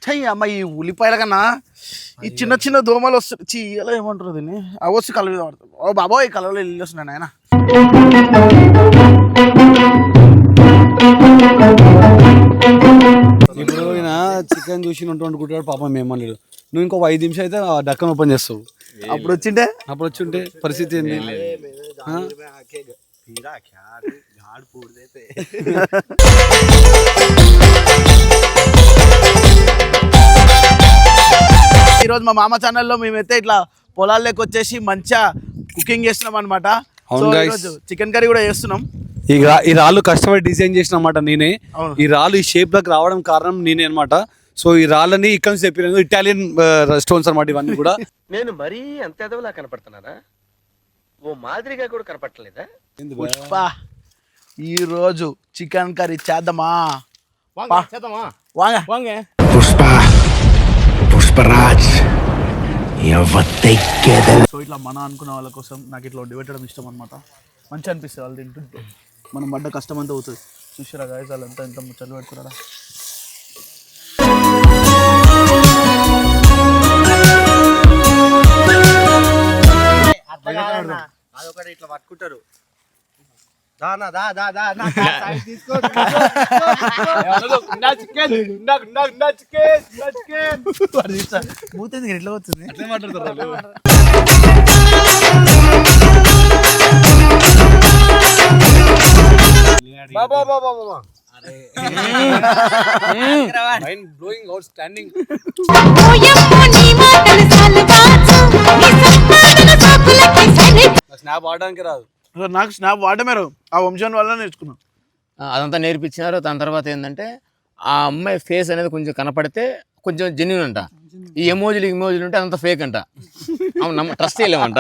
చెయ్యి అమ్మ ఈ ఉల్లిపాయల కన్నా ఈ చిన్న చిన్న దోమలు వస్తాయి. చీయలో ఏమంటారు దీన్ని అవి వచ్చి కలవ మీద పడతాయి. ఓ బాబోయ్ కలవలో ఇల్లు వస్తున్నాయి ఆయన. ఇప్పుడు ఈయన చికెన్ చూసి వండుకుంటాడు పాపం ఏమన్నాడు. నువ్వు ఇంకో 5 నిమిషాలు అయితే డక్కన్ ఓపెన్ చేస్తావు. అప్పుడు వచ్చింటే పరిస్థితి ఏంది? ఈరోజు మా మామ ఛానల్లో మేమైతే ఇట్లా పొలాల్లోకి వచ్చేసి మంచిగా కుకింగ్ చేస్తున్నాం అనమాట. చికెన్ కర్రీ కూడా చేస్తున్నాం. ఈ రాళ్ళు కష్టపడి డిజైన్ చేసినమాట నేనే. ఈ రాళ్ళు ఈ షేప్ లోకి రావడం కారణం నేనే అనమాట. సో ఈ రాళ్ళని ఇక్కడ నుంచి చెప్పిన ఇటాలియన్ స్టోన్స్ అనమాట ఇవన్నీ కూడా. నేను మరీ అంత ఎదవలా కనపడుతున్నారా? ఓ మాదిరిగా కూడా కనపడలేదా? పుష్ప ఈ రోజు చికెన్ కర్రీ చేద్దామా? పుష్పరాజ్ సో ఇట్లా మన అనుకున్న వాళ్ళ కోసం నాకు ఇట్లా వడ్డీ పెట్టడం ఇష్టం అనమాట. మంచి అనిపిస్తుంది వాళ్ళు తింటుంటే. మనం పడ్డ కష్టం అంతా అవుతుంది. చూసారా గాయస్ వాళ్ళంతా ఎంత ముచ్చట్లు పెడుతున్నారా. అదొకటి ఇట్లా పట్టుకుంటారు. మూత ఎట్లా వచ్చింది? స్నాప్ ఆడడానికి రాదు నాకు. స్నాప్ వాడమేరు ఆ వంశం వల్ల నేర్చుకున్నాను. అదంతా నేర్పించినారు. దాని తర్వాత ఏంటంటే ఆ అమ్మాయి ఫేస్ అనేది కొంచెం కనపడితే కొంచెం జెన్యున్ అంట. ఈ ఎమోజీలు ఉంటే అదంతా ఫేక్ అంట. అవును ట్రస్ట్ చేయలేమంట.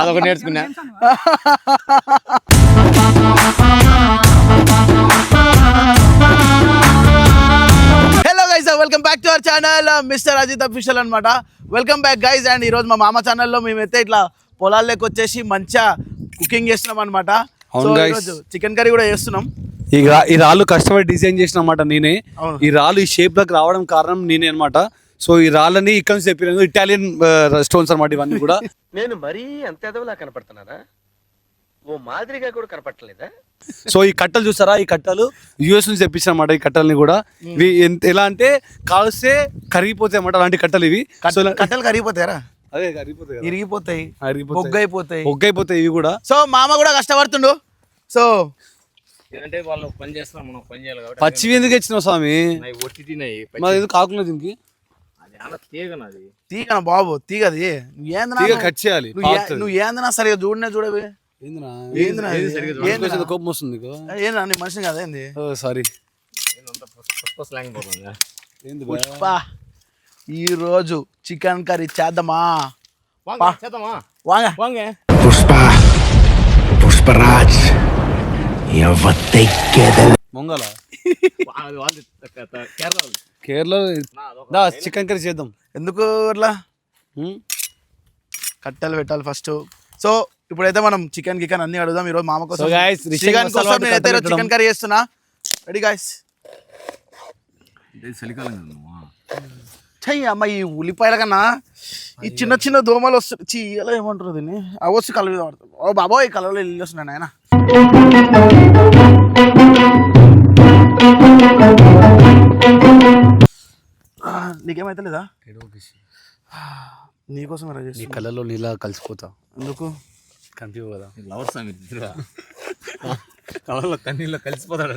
అదొకటి నేర్చుకున్నా. Hello guys, welcome back to our channel mister Ajith official అనమాట. Welcome back guys. అండ్ ఈరోజు మా మామ ఛానల్లో మేమైతే ఇట్లా పొలాల్లోకి వచ్చేసి మంచిగా కుకింగ్ చేస్తున్నాం అనమాట. చికెన్ కర్రీ కూడా చేస్తున్నాం. ఈ రాళ్ళు కష్టపడి డిజైన్ చేసినమాట నేనే. ఈ రాళ్ళు ఈ షేప్ లోకి రావడం కారణం నేనే అనమాట. సో ఈ రాళ్ళని ఇక్కడ నుంచి చెప్పిన ఇటాలియన్ స్టోన్స్ అనమాట ఇవన్నీ కూడా. నేను మరీ అంత ఎదవలా కనపడుతున్నారా? ఓ మాదిరిగా కూడా కనపడలేదా? సో ఈ కట్టలు చూస్తారా? ఈ కట్టలు యూఎస్ నుంచి తెప్పించిన అన్నమాట. ఈ కట్టల్ని కూడా ఇవి ఎలా అంటే కాల్స్తే కరిగిపోతాయి అన్నమాట. అలాంటి కట్టలు ఇవి. కట్టలు కరిగిపోతారా? అదే ఇరిగిపోతాయి, బొగ్గైపోతాయి ఇవి కూడా. సో మామ కూడా కష్టపడుతుండు. సో అంటే వాళ్ళు పని చేస్తున్నారు, మనం పని చేయాలి కాబట్టి. పచ్చివి ఎందుకు ఇచ్చినావు స్వామి? మరి ఎందుకు కాకున్నా దీనికి? తీగన బాబు, తీగది తీగ కట్ చేయాలి. నువ్వు ఏందన్నా సరిగా చూడనే చూడవి. కోపం వస్తుంది ఏందా నీ మనిషిని కదా ఏంది? సారీ. పుష్ప ఈ రోజు చికెన్ కర్రీ చేద్దామా? పుష్పరాజ్ మొంగల కేరళ చికెన్ కర్రీ చేద్దాం. ఎందుకు అట్లా కట్టెలు పెట్టాలి ఫస్ట్. సో ఇప్పుడైతే మనం చికెన్ అన్ని అడుగుదాం. ఈరోజు మామ కోసం నేనైతే చికెన్ కర్రీ చేస్తున్నా. Ready guys? చెయ్యి అమ్మ ఈ ఉల్లిపాయల కన్నా ఈ చిన్న చిన్న దోమలు వస్తాయి. చీయలో ఏమంటారు దీన్ని అవి వచ్చి కలవ మీద పడతాయి. ఓ బాబోయ్ కలవలో ఇల్లు వస్తున్నాయి ఆయన. నీకేమైతే లేదా? నీకోసం నీ కళ్ళలో నీళ్ళ కలిసిపోతా. ఎందుకు కనిపించవు కదా? లవర్స్ కళ్ళలో కన్నీళ్ళలో కలిసిపోతాడు.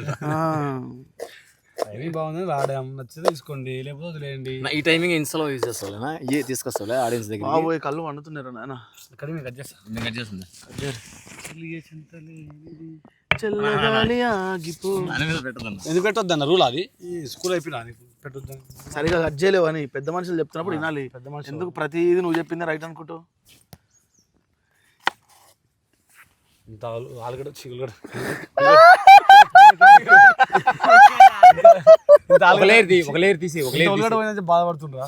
టైమింగ్ బాగుంది, రావడం నచ్చితే తీసుకోండి, లేకపోతే వదిలేయండి. ఈ టైమింగ్ ఇన్స్టాలో యూజ్ చేస్తావులేనా? ఏ తీసుకొస్తావులే ఆడియన్స్ దగ్గర. బాబోయ్ కళ్ళు వండుతున్నారు నాయన. కట్ చేస్తుంది. ఎందుకు పెట్టొద్దన్న రూల్ అది? స్కూల్ అయిపోయినా పెట్టొద్దని సరిగా కట్ చేయలేవు అని పెద్ద మనుషులు చెప్తున్నప్పుడు వినాలి. పెద్ద మనుషులు ఎందుకు ప్రతిదీ నువ్వు చెప్పింది రైట్ అనుకుంటావు? ఇంత ఆలుగడ్డ చిగులుగడ్డ ఒక లేయర్ తీసి బాధపడుతుండ్రా?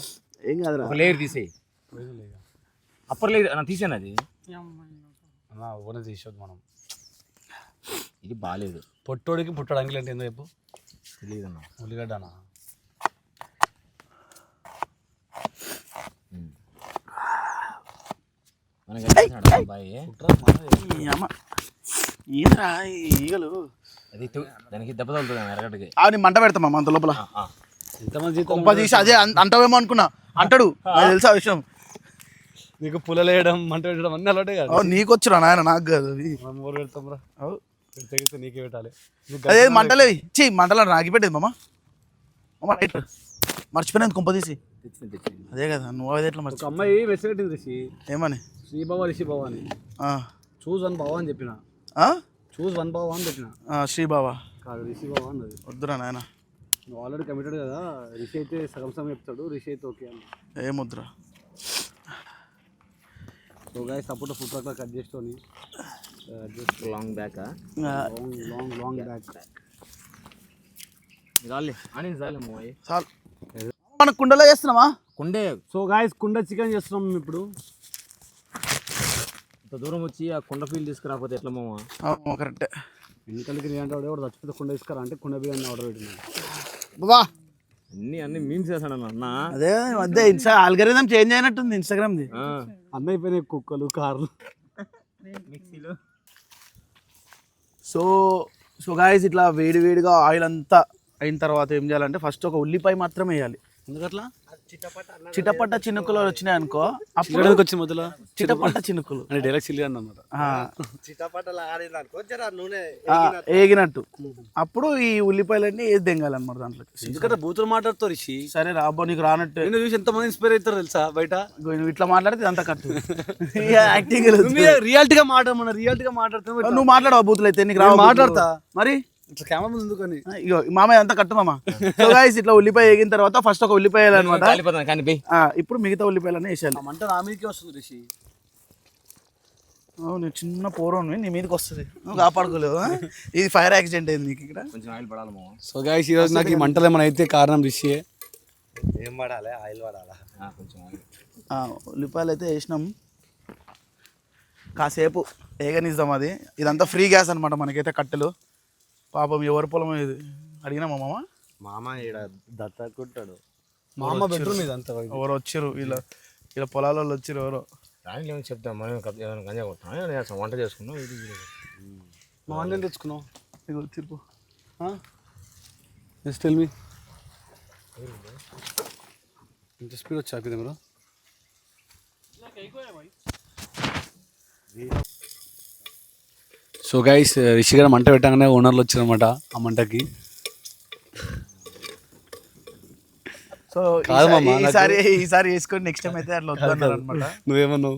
ఏం కాదు, ఒక లేయర్ తీసేయి. అప్పర్ లేయర్ తీసాను. అది తీసేది మనం. ఇది బాగాలేదు. పొట్టోడికి పుట్టడానికి అంటే ఏందో చెప్పు. తెలియదన్నా. ఉల్లిగడ్డనా? ఏంద్రా ఈ ఈగలు? అది దానికి దెబ్బ తగులుతుంది ఎరగడ్డకి. నీ మంట పెడతామా అంత లోపల ఎంతమంది కొంప తీసి అదే అంటావేమో అనుకున్నా. అంటాడు, నాకు తెలుసా ఆ విషయం. నీకు పుల్లలేయడం మంట పెట్టడం అన్నీ అలాంటి కాదు. నీకు వచ్చిరా నాయన, నాకు కాదు అది. ఊరు పెడతాం రా, పెడితే నీకే పెట్టాలి. అదే మంటలేవి చీ మంటలు రాగి పెట్టేది మామ. రైట్ మర్చిపోయినది కొంప తీసి. అదే కదా నువ్వు అదే ఎట్లా మర్చి. అమ్మాయి మెసేజ్ పెట్టింది రిషి, ఏమని? రిషి బావ అని. చూజ్ వన్ బావ అని చెప్పిన. చూజ్ వన్ బావ అని చెప్పిన. శ్రీబావా కాదు, రిషి బావ అన్నది. వద్దురా నాయన, నువ్వు ఆల్రెడీ కమిటెడ్ కదా. రిషి అయితే సగం సగం చెప్తాడు, రిషి అయితే ఓకే అన్న. ఏమొద్దురా. So guys support food truck cut చేసుకొని just long back long back చాలు. మన కుండలో చేస్తున్నామా? కుండే. సో గాయస్ కుండ చికెన్ చేస్తున్నాం మేము ఇప్పుడు. ఇంత దూరం వచ్చి ఆ కుండ ఫీల్ తీసుకురాకపోతే ఎట్లా మామ? కరెక్టే. ఎన్నికలకి నీ అంటే వాడు చచ్చిపోతే కుండ తీసుకురా అంటే కుండ బిర్యానీ ఆర్డర్ పెట్టినాను. బాబా అన్ని మీమ్స్ చేశాడు అన్న. అదే మధ్య ఆల్గరిథం చేంజ్ అయినట్టుంది ఇన్స్టాగ్రామ్ది. అన్నీ అయిపోయినాయి, కుక్కలు కార్లు. సో గాయస్ ఇట్లా వేడిగా ఆయిల్ అంతా అయిన తర్వాత ఏం చేయాలంటే ఫస్ట్ ఒక ఉల్లిపాయ మాత్రం వేయాలి. ఎందుకట్లా? చిటపట్ట చినుకులు వచ్చినాయి అనుకో, అప్పుడు వచ్చి మొదలు చిటపట్ట చినుకులు అంటే డైరెక్ట్ చిల్లి అన్నమాట. ఏగినట్టు అప్పుడు ఈ ఉల్లిపాయలన్నీ వేసి దెంగాలన్నమాట దాంట్లో. ఎందుకంటే బూతులు మాట్లాడుతావు రిషి. సరే రాబో, నీకు రానట్టు. నేను చూసి ఎంతమంది ఇన్స్పైర్ అవుతారు తెలుసా బయట. నువ్వు ఇట్లా మాట్లాడితే అంతా కట్టు. యాక్టింగ్ రియాలిటీగా మాట్లాడమన్నా, రియాలిటీగా మాట్లాడుతావు. నువ్వు మాట్లాడవా బూతులు అయితే? నీకు రా మాట్లాడతా మరి ఇట్లా కెమెరా ముందు ఎందుకని. ఇగో మామయ్య అంతా కట్టు మామ. సో గైస్ ఇట్లా ఉల్లిపాయ వేగిన తర్వాత ఫస్ట్ ఒక ఉల్లిపాయ వేయాలన్నమాట. ఇప్పుడు మిగతా ఉల్లిపాయలన్నీ వేసేయాలి. మంట నా మీదకి వస్తుంది రిషి. నేను చిన్న పోరోని నీ మీదకి వస్తుంది, నువ్వు కాపాడుకోలేవు. ఇది ఫైర్ యాక్సిడెంట్ అయింది నీకు ఇక్కడ. కొంచెం ఆయిల్ పడాలి మామ. సో గైస్ ఈ రోజు నాకు ఈ మంటలు ఏమైనా అయితే కారణం రిషి. ఏం పడాలి? ఆయిల్ పడాలా? కొంచెం ఆయిల్. ఉల్లిపాయలు అయితే వేసినాం, కాసేపు ఏగనిద్దాం. అది ఇదంతా ఫ్రీ గ్యాస్ అనమాట మనకైతే. కట్టెలు పాపం ఎవరి పొలం ఇది అడిగినా మా మామ ఈడ దత్తకుంటాడు. మా అమ్మ బెడ్రూమ్ ఇదంతా. ఎవరు వచ్చారు ఇలా పొలాలలో వచ్చారు ఎవరో. రాని ఏమైనా చెప్తాం, మనం గంజా కొట్టాం, వంట చేసుకున్నాం. ఇది మా అన్న తెచ్చుకున్నావు. ఇక వచ్చిర్పు జస్ట్ టెల్ మీ ఇంత స్పీడ్ వచ్చి ఆపిదే మీరు. సో గైస్ రిషి గారు మంట పెట్టగానే ఓనర్లు వచ్చారనమాట ఆ మంటకి. సో కాదు మామ, ఈసారి వేసుకొని నెక్స్ట్ టైం అయితే అట్లా వద్దన్నారు అనమాట. నువ్వేమన్నావు?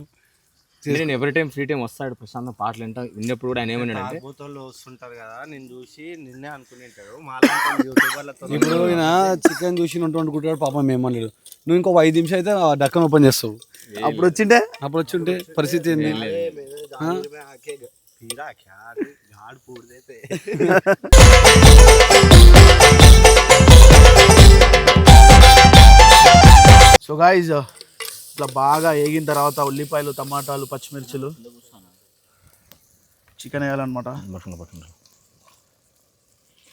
నేను ఎవ్రీ టైం ఫ్రీ టైం వస్తాడు ప్రశాంత్ పాటలు వింటా. విన్నప్పుడు కూడా ఆయన ఏమన్నాడు అంటే బూతోళ్ళు వస్తుంటారు కదా, నేను చూసి నిన్నే అనుకునేంటారు. మాలా యూట్యూబర్లతో ఇప్పుడు ఈయన చికెన్ చూసి వండుకుంటాడు పాపం ఏమన్నాడు. నువ్వు ఇంకో 5 నిమిషాలు అయితే డక్కన్ ఓపెన్ చేస్తావు. అప్పుడు వచ్చింటే అప్పుడు వచ్చి ఉంటే పరిస్థితి ఏంది? సో గాయ్స్ ఇట్లా బాగా వేగిన తర్వాత ఉల్లిపాయలు, టమాటాలు, పచ్చిమిర్చులు, చికెన్ వేయాలన్నమాట.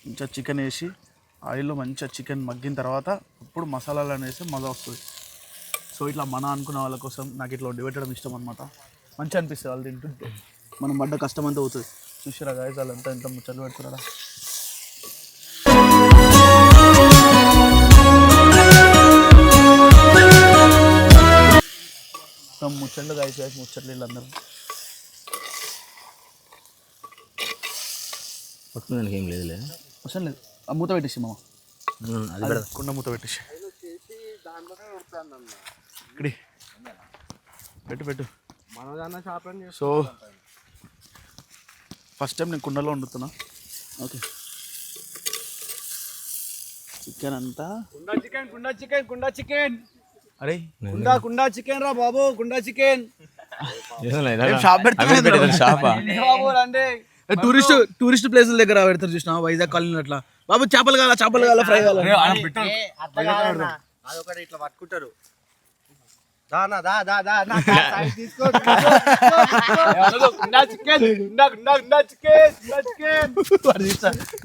మంచిగా చికెన్ వేసి ఆయిల్లో మంచిగా చికెన్ మగ్గిన తర్వాత అప్పుడు మసాలాలు వేసి మజా వస్తుంది. సో ఇట్లా మన అనుకున్న వాళ్ళ కోసం నాకు ఇట్లా వండి పెట్టడం ఇష్టం అనమాట. మంచిగా అనిపిస్తుంది వాళ్ళు తింటుంటే. మనం పడ్డ కష్టం అంతా అవుతుంది. చూసారా గాయస్ వాళ్ళంతా ఎంత ముచ్చట్లు పెడుతున్నారా. ముచ్చట్లు గాయస్ ముచ్చట్లు వీళ్ళందరూ. పట్టుకున్నానికి ఏం లేదు అవసరం లేదు. ఆ మూత పెట్టేసి మామ, అది కుండ మూత పెట్టేసి ఇక్కడి పెట్టు. సో ఫస్ట్ టైం నేను కుండలో వండుతున్నా. ఓకే చికెన్ అంతా కుండా చికెన్ అరే కుండా చికెన్ రా బాబు, కుండా చికెన్. షాప్ పెడతాను. షాపా? టూరిస్ట్ ప్లేసుల దగ్గర పెడతారు చూసినా, వైజాగ్ కాలనీ అట్లా. బాబు చేపలు కావాలా ఫ్రై కావాలా? అదొకటి ఇట్లా పట్టుకుంటారు.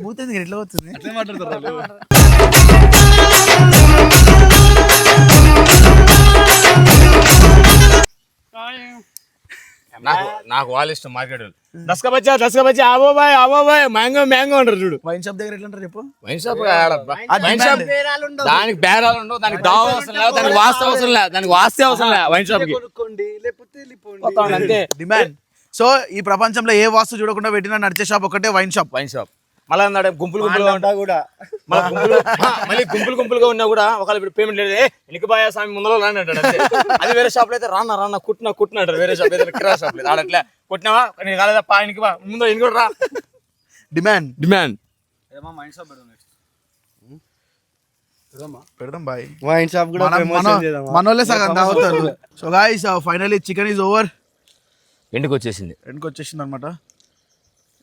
మూతుంది ఎట్లా వచ్చింది నాకు వాళ్ళ ఇష్టం మార్కెట్ దస్కా బచ్చా ఆవో బాయ్ మ్యాంగో అంటారు చూడు. వైన్ షాప్ దగ్గర ఎట్లా అంటారు చెప్పు. వైన్ షాప్ దానికి బేరాలు ఉండవు, దానికి దావ అవసరం లేదు, దానికి వాస్తు అవసరం లేదు, దానికి వాస్తే అవసరం లేదు వైన్ షాప్ కి. అంతే డిమాండ్. సో ఈ ప్రపంచంలో ఏ వాస్తు చూడకుండా పెట్టినా నడిచే షాప్ ఒకటే వైన్ షాప్. మళ్ళీ అన్నాడు గుంపులుగా మళ్ళీ గుంపులుగా ఉన్నా కూడా ఒకవేళ పేమెంట్ లేదు ఎనికి బాయా స్వామి ముందర రాని అంటాడు. అది వేరే షాప్ లో అయితే రాన్న కుట్టినా అంటారు. వేరే షాప్ అయితే కిరా షాప్ లేదు ఆడట్లే కొట్టినావా నీకు కాలేదా పా ఎనికి బా ముందు ఎన్ని కూడా రా. డిమాండ్ పెడదాం బాయ్. వైన్ షాప్ కూడా మనోళ్ళే సగం తాగుతారు. So guys finally chicken is over. ఎండుకు వచ్చేసింది అనమాట.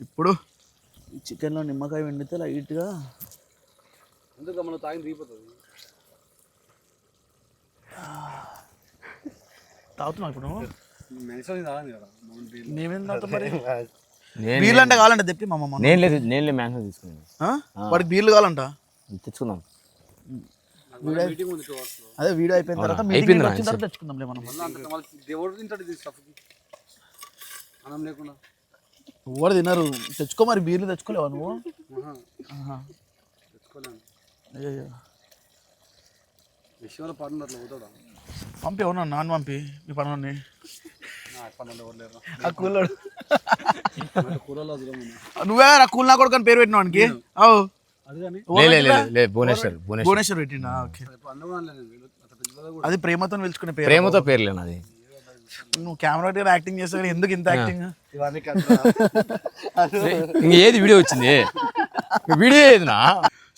ఇప్పుడు ఈ చికెన్లో నిమ్మకాయ వండితే లైట్గా తాగుతున్నావు ఇప్పుడు. మేమేం తాగుతాం మరి. బీర్లు అంటే కావాలంట తెప్పి మా అమ్మ. నేను మ్యాంగో తీసుకున్నాను. వాడికి బీర్లు కావాలంట తెచ్చుకుందాం. అదే వీడియో అయిపోయిన తర్వాత మీటింగ్ వచ్చిన తర్వాత తెచ్చుకుందాంలే మనం. ఎవరు తినరు. తెచ్చుకో మరి. బీర్లు తెచ్చుకోలేవా నువ్వు? పంపి అవునా నాన్న పంపి మీ పనులని. నువ్వే రా కూల్ నా కొడుకు అని పేరు పెట్టిన వానికి. భువనేశ్వర్ పెట్టిండా? ఓకే. అది ప్రేమతో పిలుచుకునే పేరు. ప్రేమతో పేర్లేను అది. నువ్వు కెమెరా దగ్గర యాక్టింగ్ చేస్తావు ఎందుకు ఇంత యాక్టింగ్? ఏది వీడియో వచ్చింది వీడియో ఏదినా?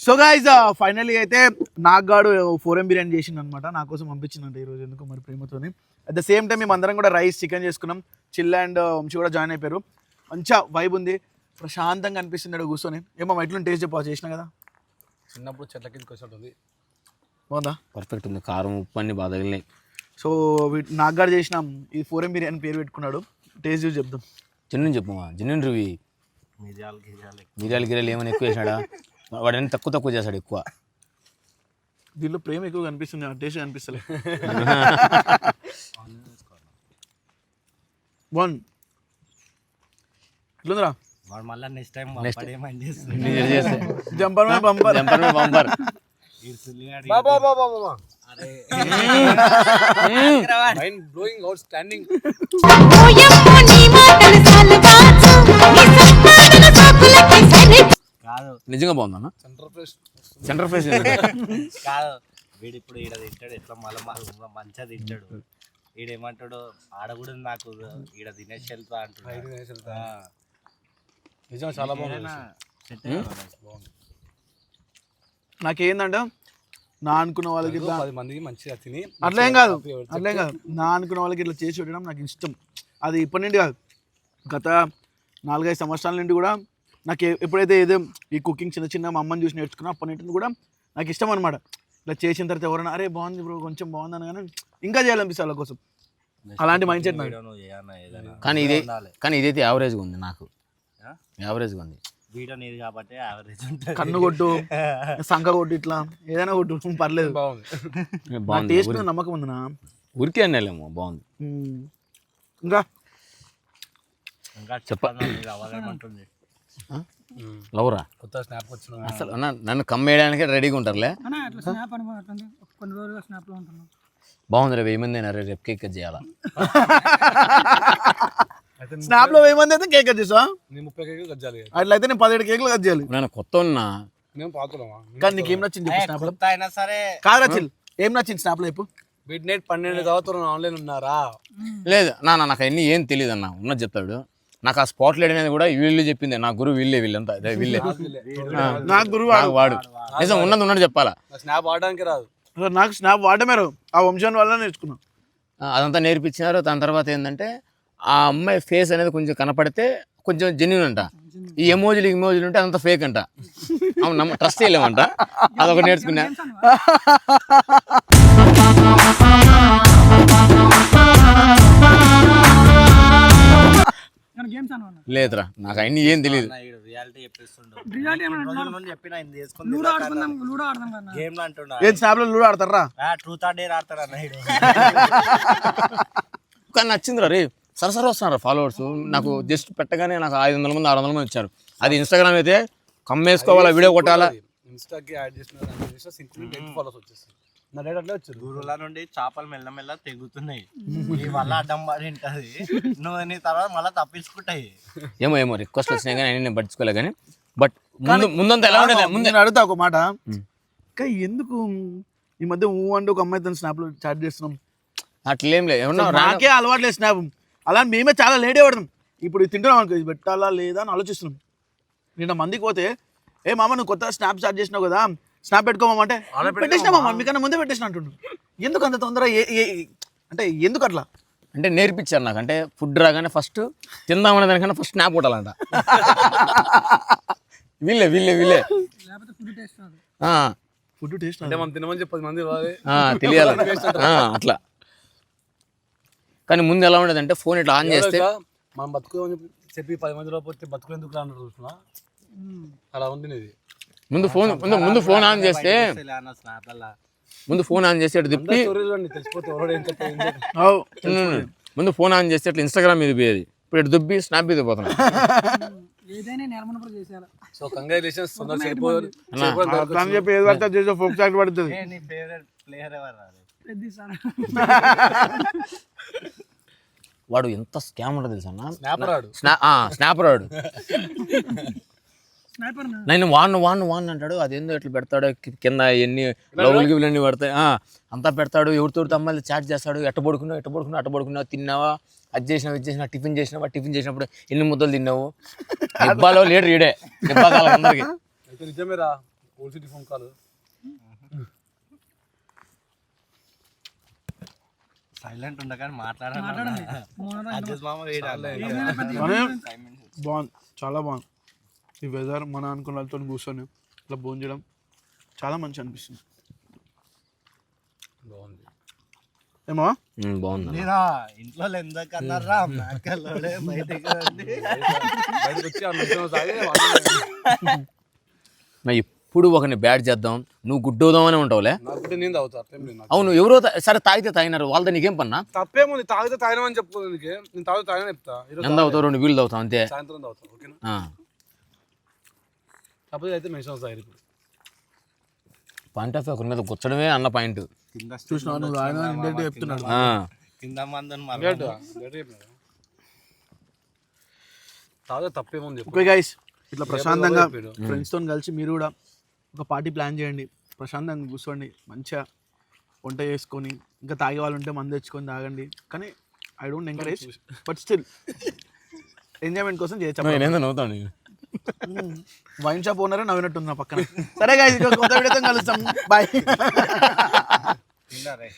సో గైస్ ఫైనల్లీ అయితే నాగాడు 4M బిర్యానీ చేసిండు అనమాట. నా కోసం పంపించిందంట ఈరోజు ఎందుకు మరి ప్రేమతోని. అట్ ద సేమ్ టైం మేము అందరం కూడా రైస్ చికెన్ చేసుకున్నాం. చిల్ అండ్ వంశీ కూడా జాయిన్ అయిపోయారు. మంచిగా వైబ్ ఉంది, ప్రశాంతంగా అనిపిస్తుంది కూర్చొని. ఏమో ఎట్లా టేస్ట్ చెప్పా చేసినా కదా చిన్నప్పుడు చెట్ల కిందకి వచ్చినట్టుంది. బాగుందా? పర్ఫెక్ట్ ఉంది. కారం ఉప్పు అన్ని బాగా తగిలినాయి. సో నాగాడు చేసినాం ఈ 4M బిర్యానీ పేరు పెట్టుకున్నాడు. టేస్ట్ చూసి చెప్దాం. జెన్యున్ చెప్పమా. Genuine review. మిరియాలు గిరాలు ఏమైనా ఎక్కువ వేసాడా? వాడని తక్కువ చేశాడు ఎక్కువ. దీనిలో ప్రేమ ఎక్కువ కనిపిస్తుంది, టేస్ట్ కనిపిస్తలే. వన్ ఎట్లుందిరా? Jumper bumper. నిజంగా బాగుందన్నా. సెంటర్ ఫ్రెష్ కాదు వీడు ఇప్పుడు ఈడ తింటాడు ఎట్లా మళ్ళీ మంచిగా తింటాడు. ఈడేమంటాడు ఆడ కూడా నాకు ఈడ తినేసి వెళ్తా అంటున్నాడు. నిజంగా చాలా బాగుంది. నాకేందంటే నా అనుకున్న వాళ్ళకి ఇట్లా 10 మందికి మంచిగా తిని అట్లేం కాదు నా అనుకున్న వాళ్ళకి ఇట్లా చేసి పెట్టడం నాకు ఇష్టం. అది ఇప్పటి నుండి కాదు, గత 4-5 సంవత్సరాల నుండి కూడా నాకు ఎప్పుడైతే ఏదో ఈ కుకింగ్ చిన్న మా అమ్మని చూసి నేర్చుకున్నా అప్పటి నుండి కూడా నాకు ఇష్టం అనమాట. ఇట్లా చేసిన తర్వాత ఎవరైనా అరే బాగుంది బ్రో కొంచెం బాగుంది అనగానే ఇంకా చేయాలనిపిస్తుంది వాళ్ళ కోసం. అలాంటి మైండ్ సెట్ నాకు. కానీ ఇదైతే యావరేజ్గా ఉంది. నాకు యావరేజ్గా ఉంది. వీడియో నీది కాబట్టి యావరేజ్ ఉంటుంది. కన్ను కొట్టు, సంఖ కొట్టు, ఇట్లా ఏదైనా కొట్టు పర్లేదు. టేస్ట్ నమ్మకం ఉందినా? ఉరికి అన్నాలేమో బాగుంది. ఇంకా చెప్పాలంటుంది లవరా కొత్త స్నాప్ వచ్చిన అసలు నన్ను కమ్మేయడానికి రెడీగా ఉంటారులే. బాగుంది రే. 1000 మంది అయినా రేపు కేక్ కట్ చేయాలా? స్నాప్ లో 1000 మంది అయితే కేక్ కట్ చేసా. 30 కేకులు కట్ చేయాలి. అట్లయితే నేను 17 కేకులు కట్ చేయాలి. నేను కొత్త ఉన్నా. మేము పాతులమా? కానీ నీకు ఏం నచ్చింది స్నాప్ లో? అయినా సరే కాదు రచిల్, ఏం నచ్చింది స్నాప్ లో? ఇప్పుడు మిడ్ నైట్ 12 చదువుతున్న ఆన్లైన్ ఉన్నారా? లేదు నాకు అన్ని ఏం తెలియదు అన్న. ఉన్నది చెప్తాడు. నాకు ఆ స్పాట్ లైట్ అనేది కూడా వీళ్ళు చెప్పింది. నా గురువు వీళ్ళంతా వీళ్ళే. నా గురువు వాడు నిజం ఉన్నది చెప్పాలా. స్నాప్ వాడడానికి రాదు నాకు. స్నాప్ వాడమే రాదు. ఆ వంశాన్ని వల్ల నేర్చుకున్నా. అదంతా నేర్పించినారు. దాని తర్వాత ఏంటంటే ఆ అమ్మాయి ఫేస్ అనేది కొంచెం కనపడితే కొంచెం జెన్యున్ అంట. ఈ ఎమోజీలు ఉంటే అదంతా ఫేక్ అంట. అవును ట్రస్ట్ చేయలేమంట. అదొకటి నేర్చుకున్నా. లేదురా నాకు అన్ని ఏం తెలియదు. రియాలిటీ చెప్పేస్తుండు. రియాలిటీ ఇన్ని ఏమన్నా రోజుల నుండి చెప్పిన ఇది చేసుకుంది లూడో ఆడుకుందాం కదా గేమ్ లో అంటున్నా. ఏం స్నాప్ లో లూడో ఆడతారా? ట్రూత్ ఆర్ డేర్ ఆడతారు అన్న ఈడు. కానీ నచ్చిందిరా రే, సరసరా వస్తున్నారు ఫాలోవర్స్. నాకు జస్ట్ పెట్టగానే నాకు 500 మంది 600 మంది వచ్చారు. అది ఇన్స్టాగ్రామ్ అయితే కమ్మేసుకోవాలా, వీడియో కొట్టాలా. ఇన్స్టాకి యాడ్ చేసిన సింపుల్ 10 ఫాలోవర్స్ వచ్చేసి నా డేట్ అట్లే వచ్చారు. దూరంలో నుండి చేపలు మెల్లమెల్ల తెగుతున్నాయి. నీ వల్ల అడ్డం పడి ఉంటది. నువ్వు నీ తర్వాత మళ్ళీ తప్పించుకుంటాయి. ఏమో రిక్వెస్ట్ వచ్చినాయి కానీ అన్ని నేను పట్టించుకోలే. కానీ బట్ ముందంతా ఎలా ఉండేది ముందు నేను అడుగుతా ఒక మాట, కానీ ఎందుకు ఈ మధ్య అంటే ఒక అమ్మాయితో స్నాప్ లో చాట్ చేస్తున్నాం? అట్లేం లేదు. ఏమన్నా నాకే అలవాటు లేదు స్నాప్. అలా మేమే చాలా లేట్ పడతాం. ఇప్పుడు ఇది తింటున్నాం అనుకో, ఇది పెట్టాలా లేదా అని ఆలోచిస్తున్నాం. నిన్న మందికి పోతే, ఏ మామ నువ్వు కొత్త స్నాప్ స్టార్ట్ చేసినావు కదా, స్నాప్ పెట్టుకోమంటే పెట్టేసినా మామ, మీకన్నా ముందే పెట్టేసిన అంటుండు. ఎందుకు అంత తొందర? అంటే ఎందుకు అట్లా? అంటే నేర్పించారు నాకు. అంటే ఫుడ్ రాగానే ఫస్ట్ తిందామనే దానికన్నా ఫస్ట్ స్నాప్ కొట్టాలంట. వీళ్ళే లేకపోతే ఫుడ్ టేస్ట్ రాదు. ఫుడ్ టేస్ట్ అంటే మనం తినమని చెప్పి 10 మంది రావాలి. తెలియాలి అట్లా. కానీ ముందు ఎలా ఉండేది అంటే ఫోన్ ఇట్లా ఆన్ చేస్తే మనం బతుకుని చెప్పి 10 మందిలో పోతే బతుకు ఎందుకు రాను చూస్తున్నా, అలా ఉంది ఇది. ముందు ఫోన్ ఆన్ చేస్తే ఇట్లా తిప్పి తెలిసిపోతే ఎవరో ఏం చెప్తే ముందు ఫోన్ ఆన్ చేస్తే ఇట్లా ఇన్స్టాగ్రామ్ మీద పోయేది. ఇప్పుడు ఇటు దుబ్బి స్నాప్ మీద పోతున్నా. ఏదైనా నేర్మనప్పుడు చేసేయాలి. సో కంగ్రాచులేషన్స్ తొందరగా అని చెప్పి ఏది పడితే చేసే ఫోక్ చాట్ పడుతుంది. నీ ఫేవరెట్ ప్లేయర్ ఎవరు? పెద్ద సార్ వాడు ఎంత స్కామ్ ఉంటుంది తెలుసా అన్న. స్నాపర్ వాడు. స్నైపర్ నేను వాన్ అంటాడు. అదేందో ఇట్లా పెడతాడు కింద ఎన్ని లవ్లు గివ్లు అన్ని పడతాయి. అంతా పెడతాడు. ఎవరితో అమ్మాయిలు చాట్ చేస్తాడు. ఎట్ట పడుకున్నావు తిన్నావా, అది చేసినావు టిఫిన్ చేసినప్పుడు ఎన్ని ముద్దలు తిన్నావు. ఇబ్బాలో లీడర్ ఈడే ఇబ్బాకాల అందరికి. అయితే నిజమేరా, old city phone call. Silent ఉండగానే మాట్లాడండి. బాగుంది, చాలా బాగుంది. ఈ వెదర్ మన అనుకున్న వాళ్ళతో కూర్చొని ఇట్లా భోజనం చేయడం చాలా మంచి అనిపిస్తుంది. బాగుంది ఏమో బాగుంది. ఇంట్లో ఎందుకన్నారా మేకలోడే బయటకు రండి. బయటకు వచ్చి ఆ నిమిషంలో తాగి ఇప్పుడు ఒకరిని బ్యాడ్ చేద్దాం, నువ్వు గుడ్డవుదామనే ఉంటావులే. నాకు నేను తాగుతా. అవును, ఎవరో సరే తాగితే తాగినారు, వాళ్ళతో నీకేం పన్నా? తప్పేముంది, తాగితే తాగినామని చెప్పుకోదానికి. నేను తాగితే తాగినా చెప్తా. ఎంత తాగుతావు? 2 వీళ్ళు తాగుతావు అంతే. సాయంత్రం తాగుతా, ఓకేనా? కాకపోతే అయితే మెన్షన్ తాగి ఇప్పుడు పాయింట్ ఆఫ్ ఒకరి మీద కూర్చడమే అన్న పాయింట్. చూసినా నువ్వు ఆయన చెప్తున్నాడు. కింద మందని తాగితే తప్పేముంది. ఓకే గైస్, ఇట్లా ప్రశాంతంగా ఫ్రెండ్స్తో కలిసి మీరు కూడా ఒక పార్టీ ప్లాన్ చేయండి. ప్రశాంతంగా కూర్చోండి, మంచిగా వంట చేసుకొని, ఇంకా తాగే వాళ్ళు ఉంటే మందు తెచ్చుకొని తాగండి. కానీ I don't encourage, but still enjoyment కోసం చేయొచ్చు. నవ్వుతాను. వైన్ షాప్ ఓనరే నవ్వినట్టుంది నా పక్కన. సరే గైస్, కొత్త వీడియోతో కలుస్తాం. బాయ్.